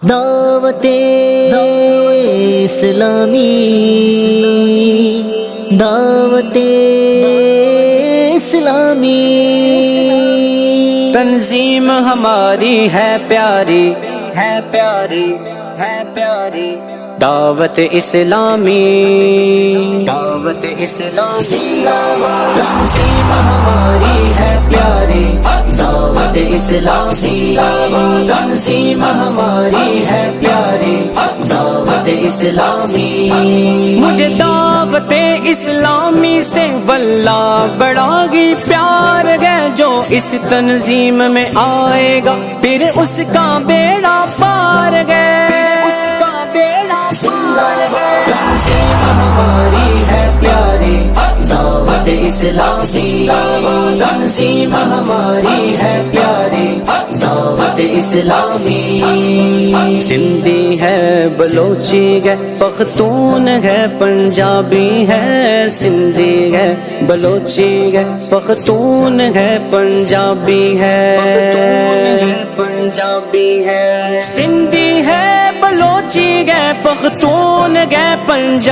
دعوت اسلامی، دعوت اسلامی، تنظیم ہماری ہے پیاری، ہے پیاری، ہے پیاری، دعوت اسلامی، دعوت اسلامی، تنظیم ہماری ہے پیاری، دعوت اسلامی، تنظیم ہماری ہے پیاری، دعوت اسلامی۔ مجھے دعوت اسلامی سے واللہ بڑا ہی پیار ہے، جو اس تنظیم میں آئے گا پھر اس کا بیڑا پار ہے، اس کا بیڑا پار ہے۔ تنظیم ہماری ہے پیاری، دعوت اسلامی، تنظیم ہماری ہے پیاری، دعوت اسلامی۔ سندھی ہے، بلوچی ہے، پختون ہے، پنجابی ہے، سندھی ہے، بلوچی ہے، پختون ہے، پنجابی ہے، پنجابی ہے، سندھی ہے، بلوچی ہے، پختون ہے، پنجابی